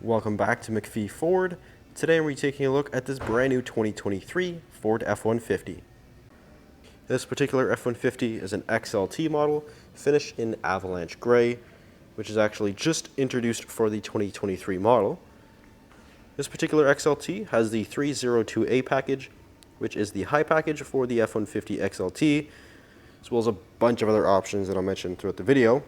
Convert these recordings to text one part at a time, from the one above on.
Welcome back to MacPhee Ford. Today we're taking a look at this brand new 2023 Ford F-150. This particular F-150 is an XLT model, finished in Avalanche Gray, which is actually just introduced for the 2023 model. This particular XLT has the 302A package, which is the high package for the F-150 XLT, as well as a bunch of other options that I'll mention throughout the video.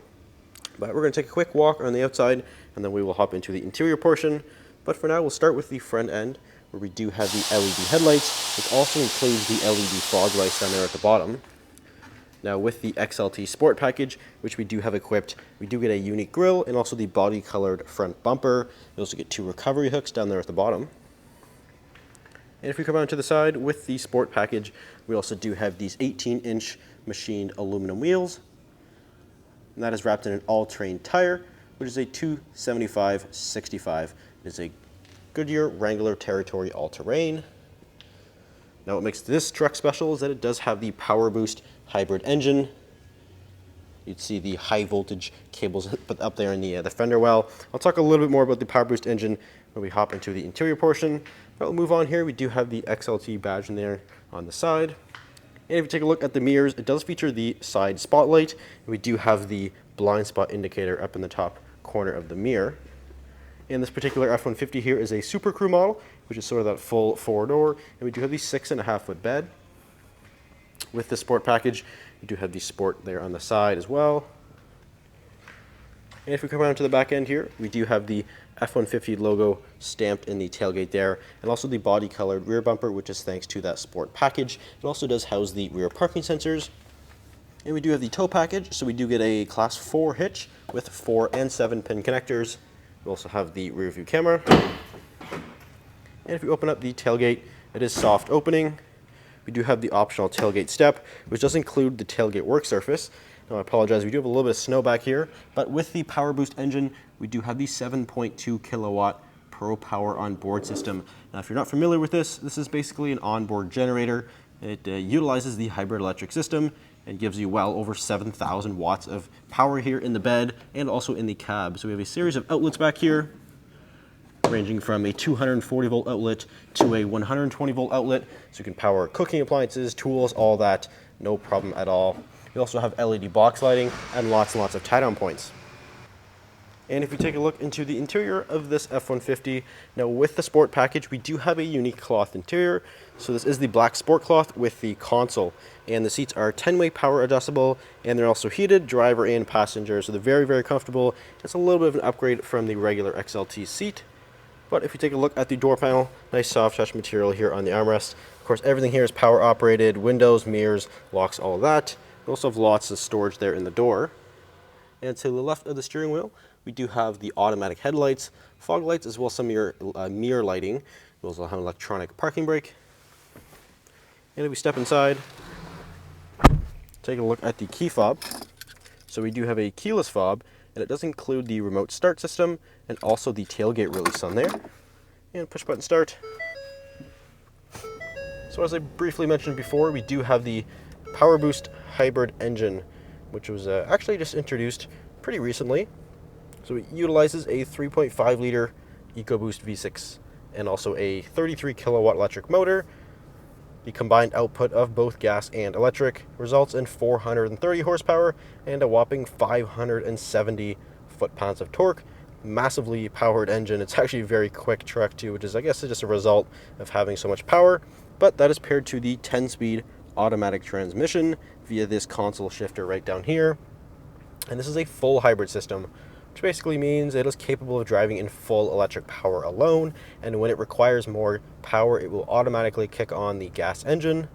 But we're going to take a quick walk on the outside, and then we will hop into the interior portion. But for now, we'll start with the front end, where we do have the LED headlights, which also includes the LED fog lights down there at the bottom. Now with the XLT Sport package, which we do have equipped, we do get a unique grille and also the body-colored front bumper. You also get two recovery hooks down there at the bottom. And if we come around to the side with the Sport package, we also do have these 18-inch machined aluminum wheels. And that is wrapped in an all-terrain tire, which is a 275/65. It is a Goodyear Wrangler Territory all-terrain. Now what makes this truck special is that it does have the Power Boost hybrid engine. You'd see the high voltage cables up there in the fender well. I'll talk a little bit more about the Power Boost engine when we hop into the interior portion. But we'll move on here. We do have the XLT badge in there on the side. And if you take a look at the mirrors, it does feature the side spotlight. We do have the blind spot indicator up in the top corner of the mirror. And this particular F-150 here is a Super Crew model, which is sort of that full four-door. And we do have the 6.5-foot bed. With the Sport package, we do have the Sport there on the side as well. And if we come around to the back end here, we do have the F-150 logo stamped in the tailgate there, and also the body-colored rear bumper, which is thanks to that Sport package. It also does house the rear parking sensors. And we do have the tow package, so we do get a Class 4 hitch with 4 and 7-pin connectors. We also have the rear view camera. And if we open up the tailgate, it is soft opening. We do have the optional tailgate step, which does include the tailgate work surface. Now, I apologize, we do have a little bit of snow back here, but with the Power Boost engine, we do have the 7.2 kilowatt Pro Power Onboard system. Now, if you're not familiar with this is basically an onboard generator. It utilizes the hybrid electric system and gives you well over 7,000 watts of power here in the bed and also in the cab. So we have a series of outlets back here, ranging from a 240 volt outlet to a 120 volt outlet. So you can power cooking appliances, tools, all that, no problem at all. We also have LED box lighting and lots of tie-down points. And if you take a look into the interior of this F-150, now with the Sport package, we do have a unique cloth interior. So this is the black Sport cloth with the console. And the seats are 10-way power adjustable, and they're also heated, driver and passenger. So they're very, very comfortable. It's a little bit of an upgrade from the regular XLT seat. But if you take a look at the door panel, nice soft touch material here on the armrest. Of course, everything here is power operated, windows, mirrors, locks, all of that. We also have lots of storage there in the door. And to the left of the steering wheel, we do have the automatic headlights, fog lights, as well as some of your mirror lighting. We also have an electronic parking brake. And if we step inside, take a look at the key fob. So we do have a keyless fob, and it does include the remote start system and also the tailgate release on there. And push button start. So as I briefly mentioned before, we do have the Power Boost hybrid engine, which was actually just introduced pretty recently. So it utilizes a 3.5 liter EcoBoost V6 and also a 33 kilowatt electric motor. The combined output of both gas and electric results in 430 horsepower and a whopping 570 foot-pounds of torque. Massively powered engine. It's actually a very quick truck too, which is, I guess, just a result of having so much power. But that is paired to the 10-speed automatic transmission via this console shifter right down here. And this is a full hybrid system, which basically means it is capable of driving in full electric power alone, and when it requires more power, it will automatically kick on the gas engine.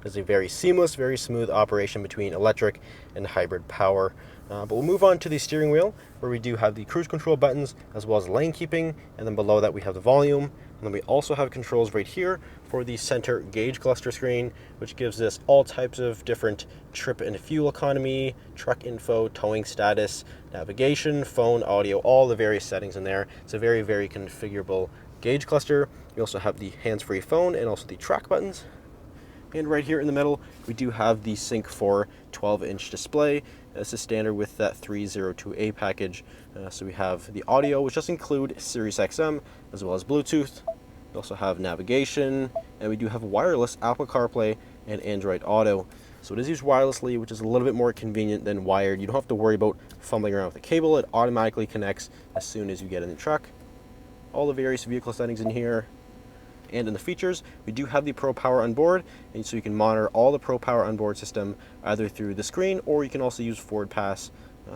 It's a very seamless, very smooth operation between electric and hybrid power. But we'll move on to the steering wheel, where we do have the cruise control buttons as well as lane keeping, and then below that we have the volume. And then we also have controls right here for the center gauge cluster screen, which gives us all types of different trip and fuel economy, truck info, towing status, navigation, phone, audio, all the various settings in there. It's a very, very configurable gauge cluster. We also have the hands-free phone and also the track buttons. And right here in the middle, we do have the Sync 4 12-inch display. This is standard with that 302A package. So we have the audio, which does include Sirius XM, as well as Bluetooth. We also have navigation, and we do have wireless Apple CarPlay and Android Auto. So it is used wirelessly, which is a little bit more convenient than wired. You don't have to worry about fumbling around with the cable. It automatically connects as soon as you get in the truck. All the various vehicle settings in here. And in the features, we do have the Pro Power on board, and so you can monitor all the Pro Power on board system either through the screen, or you can also use Ford Pass,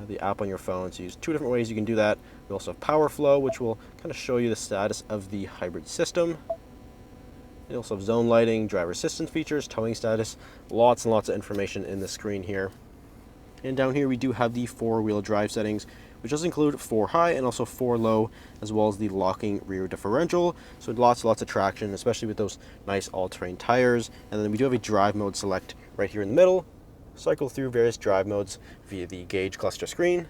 the app on your phone. So use two different ways you can do that. We also have Power Flow, which will kind of show you the status of the hybrid system. We also have zone lighting, driver assistance features, towing status, lots and lots of information in the screen here. And down here we do have the four-wheel drive settings, which does include 4 high and also 4 low, as well as the locking rear differential. So lots of traction, especially with those nice all-terrain tires. And then we do have a drive mode select right here in the middle. Cycle through various drive modes via the gauge cluster screen.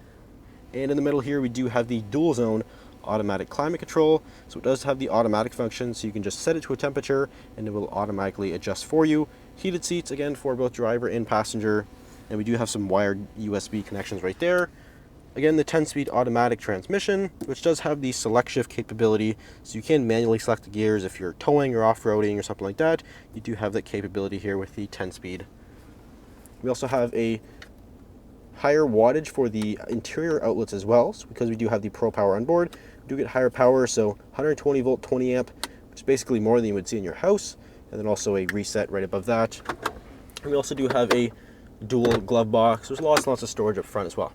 And in the middle here we do have the dual zone automatic climate control. So it does have the automatic function, so you can just set it to a temperature and it will automatically adjust for you. Heated seats, again, for both driver and passenger. And we do have some wired USB connections right there. Again, the 10-speed automatic transmission, which does have the select shift capability, so you can manually select the gears if you're towing or off-roading or something like that. You do have that capability here with the 10-speed. We also have a higher wattage for the interior outlets as well, so because we do have the Pro Power on board, we do get higher power, so 120 volt, 20 amp, which is basically more than you would see in your house, and then also a reset right above that. And we also do have a dual glove box. There's lots and lots of storage up front as well.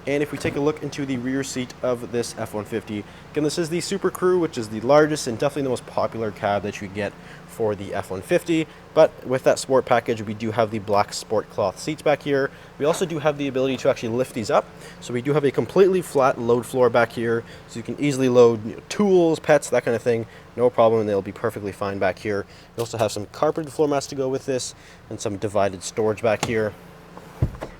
And if we take a look into the rear seat of this F-150, again, this is the Super Crew, which is the largest and definitely the most popular cab that you get for the F-150. But with that sport package, we do have the black sport cloth seats back here. We also do have the ability to actually lift these up. So we do have a completely flat load floor back here, so you can easily load tools, pets, that kind of thing. No problem, and they'll be perfectly fine back here. We also have some carpeted floor mats to go with this, and some divided storage back here.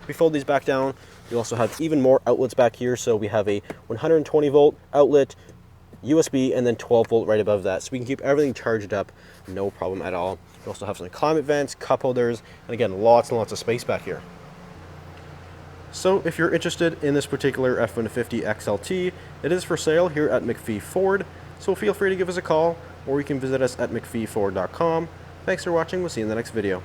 We fold these back down. We also have even more outlets back here. So we have a 120 volt outlet, USB, and then 12 volt right above that. So we can keep everything charged up, no problem at all. We also have some climate vents, cup holders, and again, lots and lots of space back here. So if you're interested in this particular F-150 XLT, it is for sale here at MacPhee Ford. So feel free to give us a call, or you can visit us at MacPheeFord.com. Thanks for watching. We'll see you in the next video.